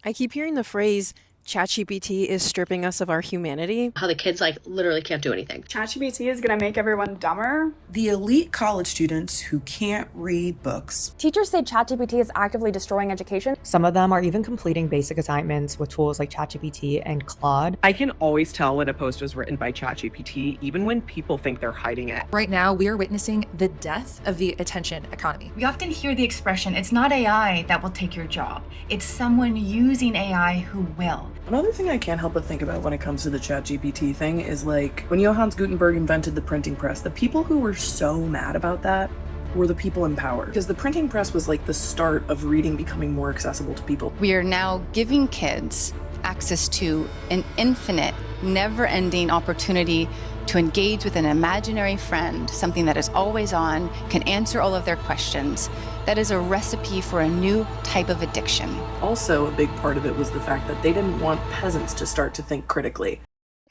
I keep hearing the phrase, ChatGPT is stripping us of our humanity. How the kids literally can't do anything. ChatGPT is gonna make everyone dumber. The elite college students who can't read books. Teachers say ChatGPT is actively destroying education. Some of them are even completing basic assignments with tools like ChatGPT and Claude. I can always tell when a post was written by ChatGPT, even when people think they're hiding it. Right now, we are witnessing the death of the attention economy. We often hear the expression, it's not AI that will take your job. It's someone using AI who will. Another thing I can't help but think about when it comes to the ChatGPT thing is when Johannes Gutenberg invented the printing press, the people who were so mad about that were the people in power. Because the printing press was the start of reading becoming more accessible to people. We are now giving kids access to an infinite, never-ending opportunity to engage with an imaginary friend, something that is always on, can answer all of their questions. That is a recipe for a new type of addiction. Also, a big part of it was the fact that they didn't want peasants to start to think critically.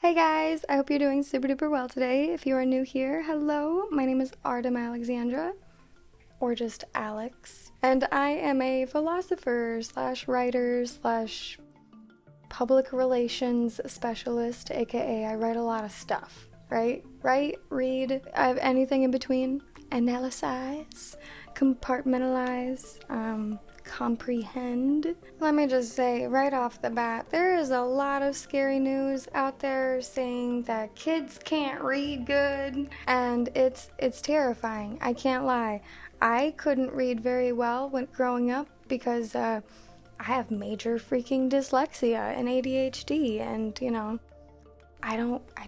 Hey guys, I hope you're doing super duper well today. If you are new here, hello, my name is Alexandra, or just Alex, and I am a philosopher slash writer slash public relations specialist, aka I write a lot of stuff. Right? Read, I have anything in between. Analyze, compartmentalize, comprehend. Let me just say right off the bat, there is a lot of scary news out there saying that kids can't read good, and it's terrifying. I can't lie. I couldn't read very well when growing up because I have major freaking dyslexia and ADHD, and I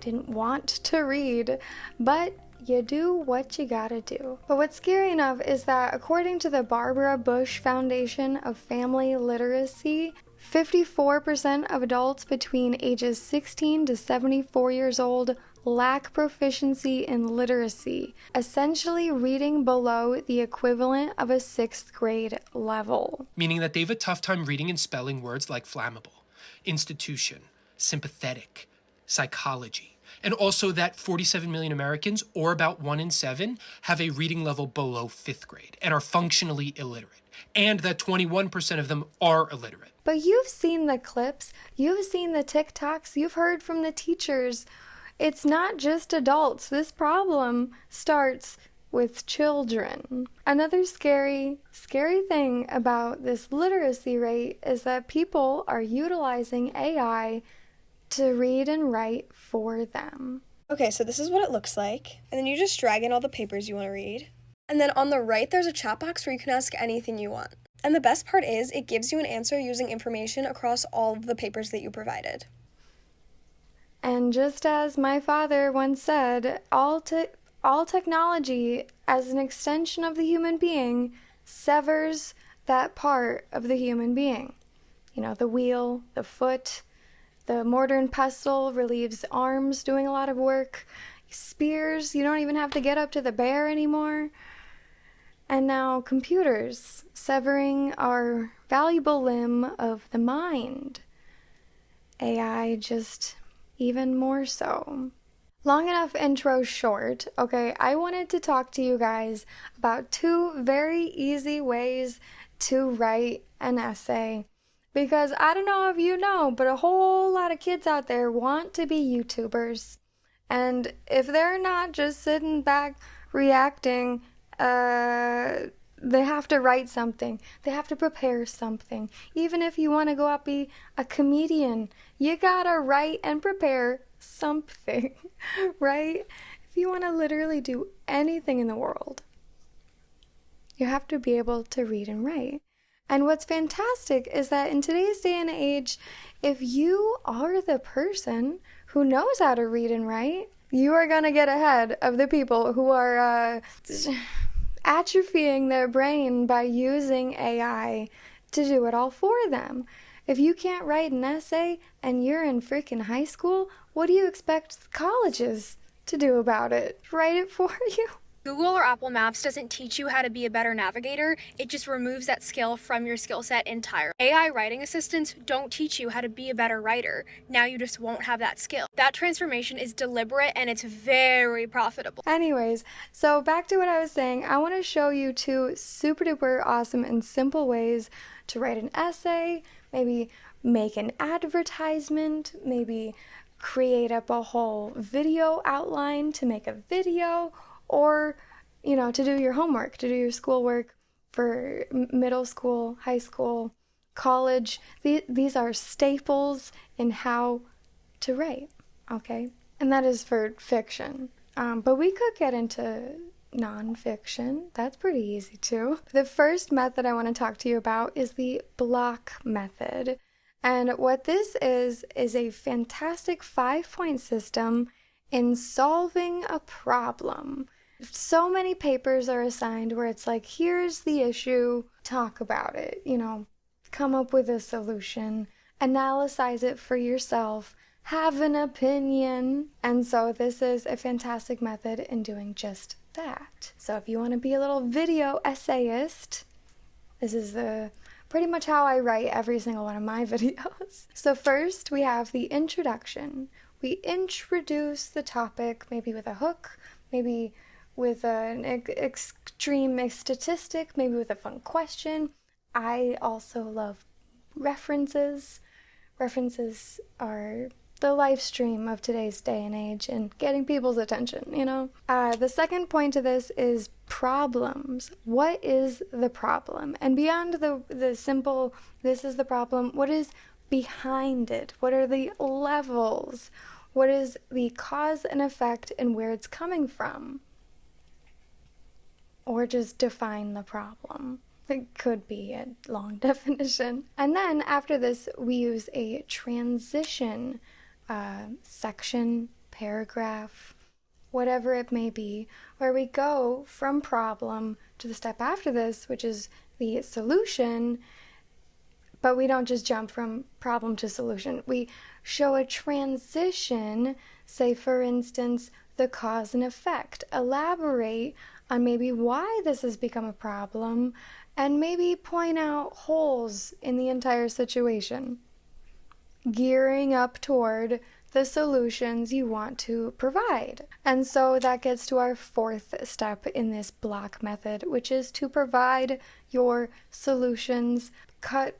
didn't want to read, but you do what you gotta do. But what's scary enough is that according to the Barbara Bush Foundation of Family Literacy, 54% of adults between ages 16 to 74 years old lack proficiency in literacy, essentially reading below the equivalent of a 6th grade level. Meaning that they have a tough time reading and spelling words like flammable, institution, sympathetic, psychology, and also that 47 million Americans, or about 1 in 7, have a reading level below 5th grade and are functionally illiterate, and that 21% of them are illiterate. But you've seen the clips, you've seen the TikToks, you've heard from the teachers. It's not just adults. This problem starts with children. Another scary thing about this literacy rate is that people are utilizing AI to read and write for them. Okay, so this is what it looks like. And then you just drag in all the papers you want to read. And then on the right, there's a chat box where you can ask anything you want. And the best part is it gives you an answer using information across all of the papers that you provided. And just as my father once said, all technology as an extension of the human being severs that part of the human being. The wheel, the foot. The mortar and pestle relieves arms doing a lot of work. Spears, you don't even have to get up to the bear anymore. And now computers, severing our valuable limb of the mind. AI just even more so. Long enough intro short. Okay, I wanted to talk to you guys about 2 very easy ways to write an essay. Because I don't know if you know, but a whole lot of kids out there want to be YouTubers. And if they're not just sitting back reacting, they have to write something. They have to prepare something. Even if you want to go out and be a comedian, you gotta write and prepare something, right? If you want to literally do anything in the world, you have to be able to read and write. And what's fantastic is that in today's day and age, if you are the person who knows how to read and write, you are going to get ahead of the people who are atrophying their brain by using AI to do it all for them. If you can't write an essay and you're in freaking high school, what do you expect colleges to do about it? Write it for you? Google or Apple Maps doesn't teach you how to be a better navigator, it just removes that skill from your skill set entirely. AI writing assistants don't teach you how to be a better writer. Now you just won't have that skill. That transformation is deliberate and it's very profitable. Anyways, so back to what I was saying, I want to show you 2 super duper awesome and simple ways to write an essay, maybe make an advertisement, maybe create up a whole video outline to make a video, or, you know, to do your homework, to do your schoolwork for middle school, high school, college. These are staples in how to write, okay? And that is for fiction. But we could get into nonfiction. That's pretty easy too. The first method I want to talk to you about is the block method. And what this is a fantastic 5-point system in solving a problem. So many papers are assigned where it's like, here's the issue, talk about it, you know, come up with a solution, analyze it for yourself, have an opinion. And so this is a fantastic method in doing just that. So if you want to be a little video essayist, this is pretty much how I write every single one of my videos. So first we have the introduction. We introduce the topic, maybe with a hook, maybe with an extreme statistic, maybe with a fun question. I also love references. References are the live stream of today's day and age and getting people's attention, you know? The second point to this is problems. What is the problem? And beyond the simple, this is the problem, what is behind it? What are the levels? What is the cause and effect and where it's coming from? Or just define the problem. It could be a long definition. And then after this, we use a transition section, paragraph, whatever it may be, where we go from problem to the step after this, which is the solution, but we don't just jump from problem to solution. We show a transition, say for instance, the cause and effect, elaborate on maybe why this has become a problem, and maybe point out holes in the entire situation, gearing up toward the solutions you want to provide. And so that gets to our fourth step in this block method, which is to provide your solutions. Cut,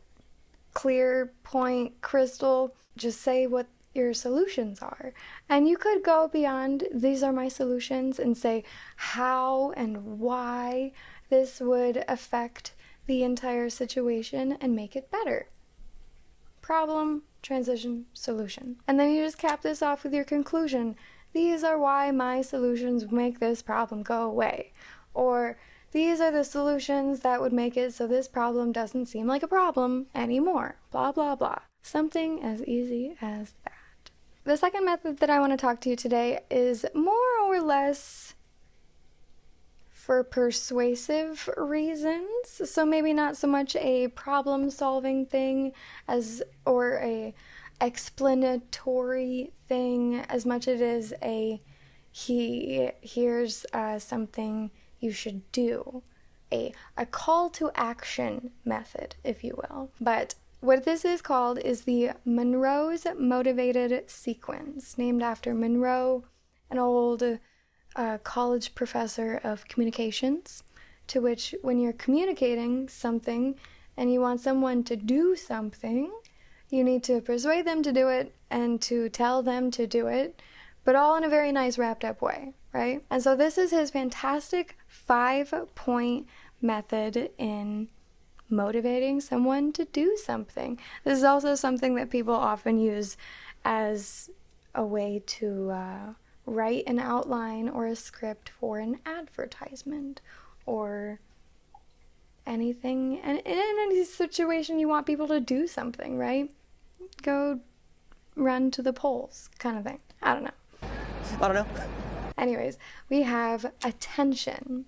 clear, point, crystal, just say what your solutions are. And you could go beyond, these are my solutions, and say how and why this would affect the entire situation and make it better. Problem, transition, solution. And then you just cap this off with your conclusion. These are why my solutions make this problem go away. Or these are the solutions that would make it so this problem doesn't seem like a problem anymore. Blah, blah, blah. Something as easy as that. The second method that I want to talk to you today is more or less for persuasive reasons. So maybe not so much a problem-solving thing or a explanatory thing as much as it is here's something you should do. A call to action method, if you will. But what this is called is the Monroe's Motivated Sequence, named after Monroe, an old college professor of communications, to which when you're communicating something and you want someone to do something, you need to persuade them to do it and to tell them to do it, but all in a very nice wrapped up way, right? And so this is his fantastic 5-point method in motivating someone to do something. This is also something that people often use as a way to write an outline or a script for an advertisement or anything. And in any situation you want people to do something, right? Go run to the polls kind of thing. I don't know. Anyways, we have attention.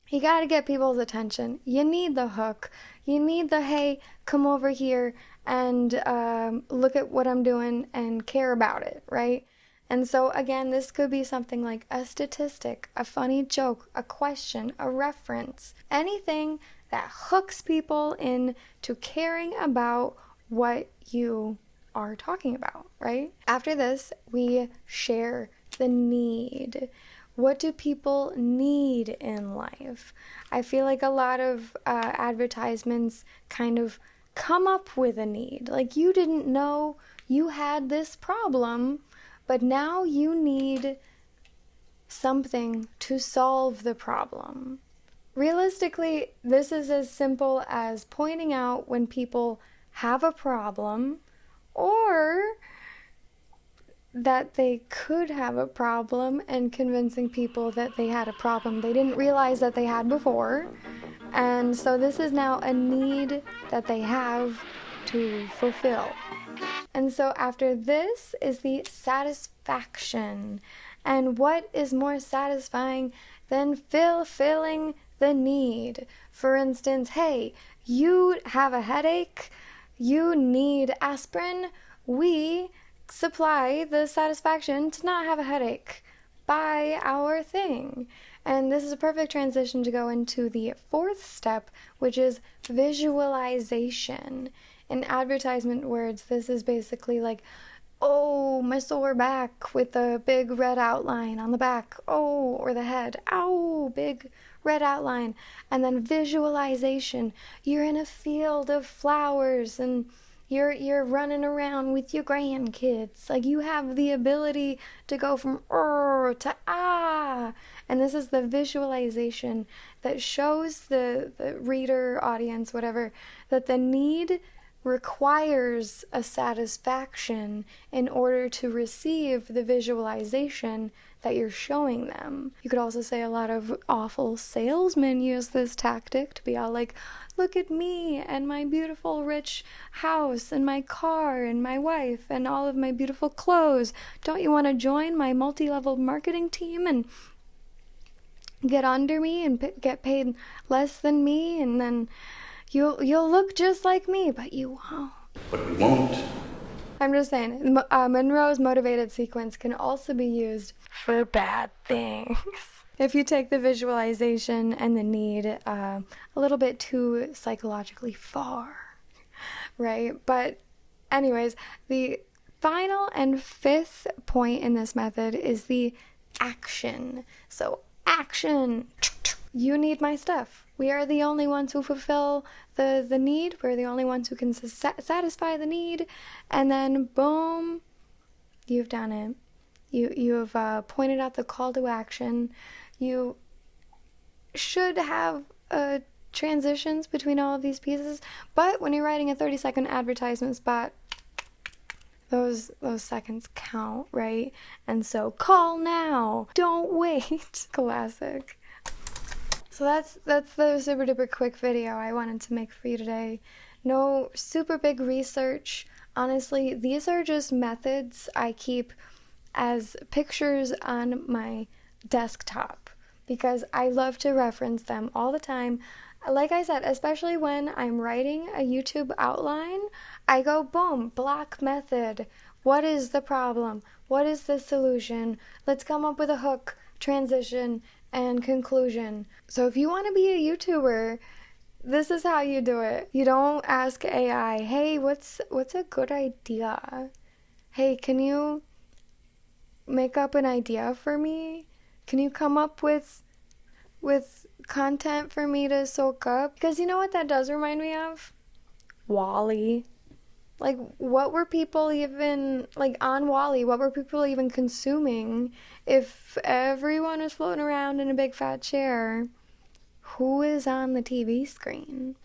You gotta get people's attention. You need the hook. You need the, hey, come over here and look at what I'm doing and care about it, right? And so again, this could be something like a statistic, a funny joke, a question, a reference, anything that hooks people into caring about what you are talking about, right? After this, we share the need. What do people need in life? I feel like a lot of advertisements kind of come up with a need. Like, you didn't know you had this problem, but now you need something to solve the problem. Realistically, this is as simple as pointing out when people have a problem, or that they could have a problem, and convincing people that they had a problem they didn't realize that they had before. And so this is now a need that they have to fulfill. And so after this is the satisfaction. And what is more satisfying than fulfilling the need? For instance, hey, you have a headache, you need aspirin, we supply the satisfaction to not have a headache. Buy our thing. And this is a perfect transition to go into the fourth step, which is visualization. In advertisement words, this is basically like, oh, my sore back with a big red outline on the back. Oh, or the head. Ow, big red outline. And then visualization. You're in a field of flowers and you're running around with your grandkids. Like, you have the ability to go from to ah. And this is the visualization that shows the reader, audience, whatever, that the need requires a satisfaction in order to receive the visualization that you're showing them. You could also say a lot of awful salesmen use this tactic to be all like, look at me and my beautiful rich house and my car and my wife and all of my beautiful clothes. Don't you want to join my multi-level marketing team and get under me and get paid less than me, and then you'll look just like me, but you won't. But we won't. I'm just saying, Monroe's motivated sequence can also be used for bad things. If you take the visualization and the need a little bit too psychologically far, right? But anyways, the final and fifth point in this method is the action. So action. You need my stuff. We are the only ones who fulfill the need. We're the only ones who can satisfy the need. And then boom, you've done it. You have pointed out the call to action. You should have transitions between all of these pieces. But when you're writing a 30-second advertisement spot, those seconds count, right? And so call now. Don't wait. Classic. So that's the super duper quick video I wanted to make for you today. No super big research. Honestly, these are just methods I keep as pictures on my desktop because I love to reference them all the time. Like I said, especially when I'm writing a YouTube outline, I go boom, block method. What is the problem? What is the solution? Let's come up with a hook, transition, and conclusion. So if you want to be a YouTuber, this is how you do it. You don't ask AI, hey, what's a good idea? Hey, can you make up an idea for me? Can you come up with content for me to soak up? Because you know what that does remind me of? WALL-E. Like, what were people even, like, on WALL-E, what were people even consuming if everyone was floating around in a big fat chair? Who is on the TV screen?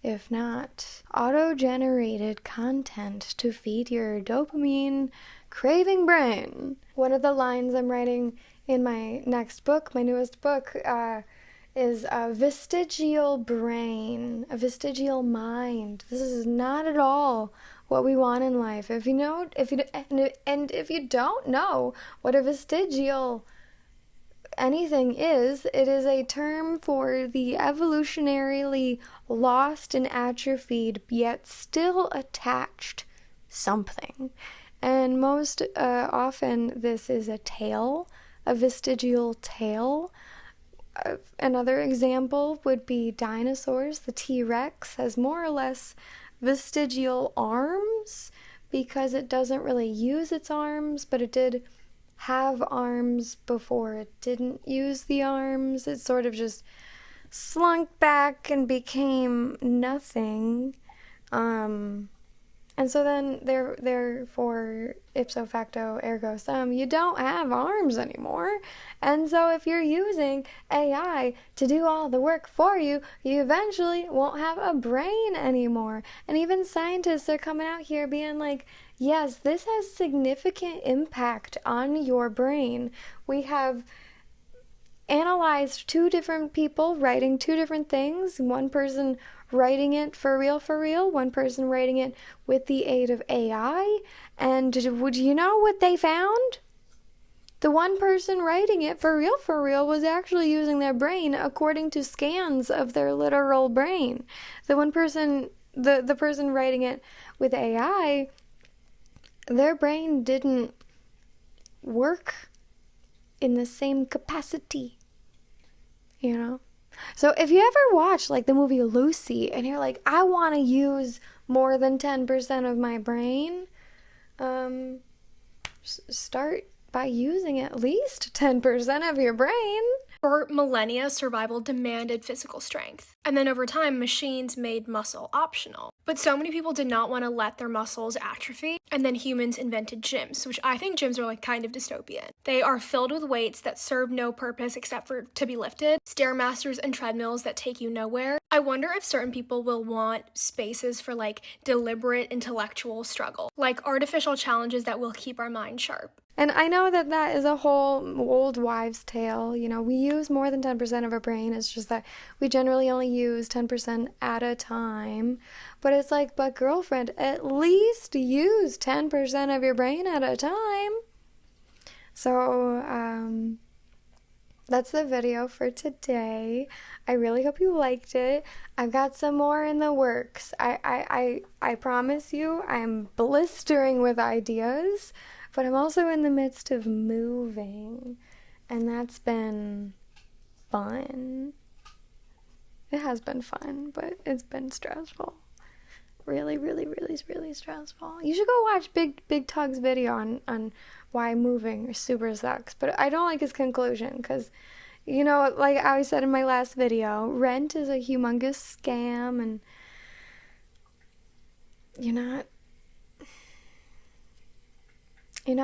If not, auto-generated content to feed your dopamine craving brain. One of the lines I'm writing in my next book, my newest book, is a vestigial brain, a vestigial mind. This is not at all what we want in life. If you don't know what a vestigial anything is, it is a term for the evolutionarily lost and atrophied yet still attached something. And most often this is a tail, a vestigial tail. Another example would be dinosaurs. The T-Rex has more or less vestigial arms because it doesn't really use its arms, but it did have arms before it didn't use the arms. It sort of just slunk back and became nothing. And so then therefore ipso facto ergo sum, you don't have arms anymore. And so if you're using AI to do all the work for you, you eventually won't have a brain anymore. And even scientists are coming out here being like, yes, this has significant impact on your brain. We have analyzed 2 different people writing 2 different things. One person writing it for real, one person writing it with the aid of AI. And would you know what they found? The one person writing it for real was actually using their brain according to scans of their literal brain. The one person, the person writing it with AI, their brain didn't work in the same capacity, you know? So if you ever watch like the movie Lucy and you're like, I want to use more than 10% of my brain, start by using at least 10% of your brain. For millennia, survival demanded physical strength. And then over time, machines made muscle optional. But so many people did not want to let their muscles atrophy. And then humans invented gyms, which I think gyms are like kind of dystopian. They are filled with weights that serve no purpose except for to be lifted, stairmasters and treadmills that take you nowhere. I wonder if certain people will want spaces for like deliberate intellectual struggle, like artificial challenges that will keep our mind sharp. And I know that that is a whole old wives' tale. You know, we use more than 10% of our brain. It's just that we generally only use 10% at a time. But it's like, but girlfriend, at least use 10% of your brain at a time. So, that's the video for today. I really hope you liked it. I've got some more in the works. I promise you, I'm blistering with ideas. But I'm also in the midst of moving, and that's been fun. It has been fun, but it's been stressful. Really stressful. You should go watch Big Tug's video on why moving super sucks. But I don't like his conclusion, because, you know, like I said in my last video, rent is a humongous scam, and you're not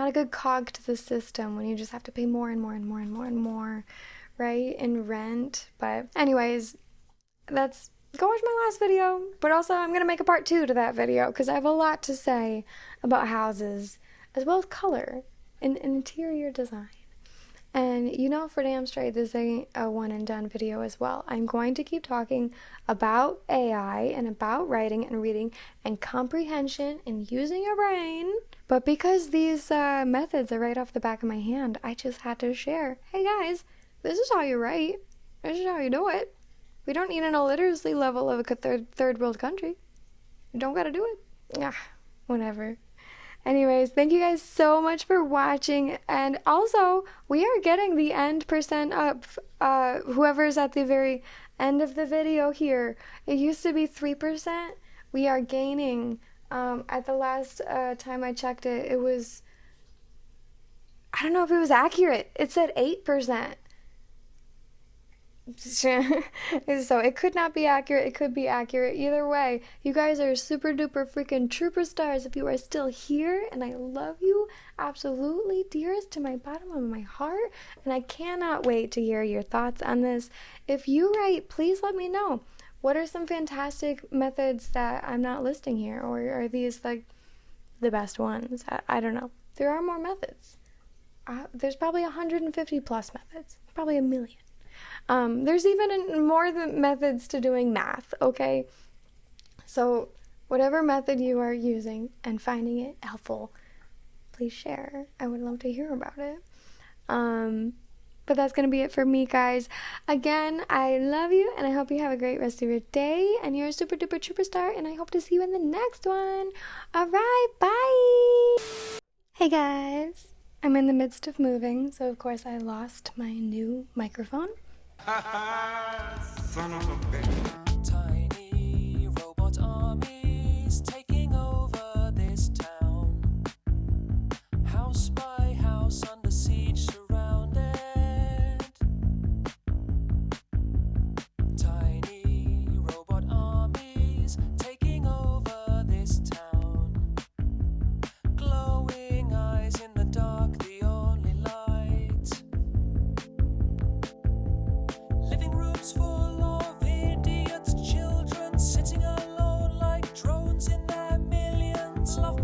a good cog to the system when you just have to pay more and more, right, in rent. But anyways, go watch my last video. But also, I'm going to make a part 2 to that video, because I have a lot to say about houses, as well as color and interior design. And you know for damn straight, this ain't a one and done video as well. I'm going to keep talking about AI and about writing and reading and comprehension and using your brain. But because these methods are right off the back of my hand, I just had to share. Hey guys, this is how you write. This is how you do it. We don't need an illiteracy level of a third world country. You don't gotta do it. Whatever. Anyways, thank you guys so much for watching. And also, we are getting the end percent up. Whoever's at the very end of the video here. It used to be 3%. We are gaining. At the last time I checked it, it was, I don't know if it was accurate. It said 8%. So it could not be accurate, it could be accurate. Either way, you guys are super duper freaking trooper stars if you are still here, and I love you absolutely, dearest, to my bottom of my heart, and I cannot wait to hear your thoughts on this. If you write, please let me know. What are some fantastic methods that I'm not listing here, or are these like the best ones? I don't know. There are more methods. There's probably 150 plus methods, probably 1 million. There's even more than methods to doing math, okay? So whatever method you are using and finding it helpful, please share. I would love to hear about it. But that's going to be it for me, guys. Again, I love you, and I hope you have a great rest of your day, and you're a super duper trooper star, and I hope to see you in the next one. All right, bye! Hey, guys. I'm in the midst of moving, so of course I lost my new microphone. Son of a bitch. Tiny robot armies taking over this town. House by house under siege surrounded. Tiny robot armies taking over slow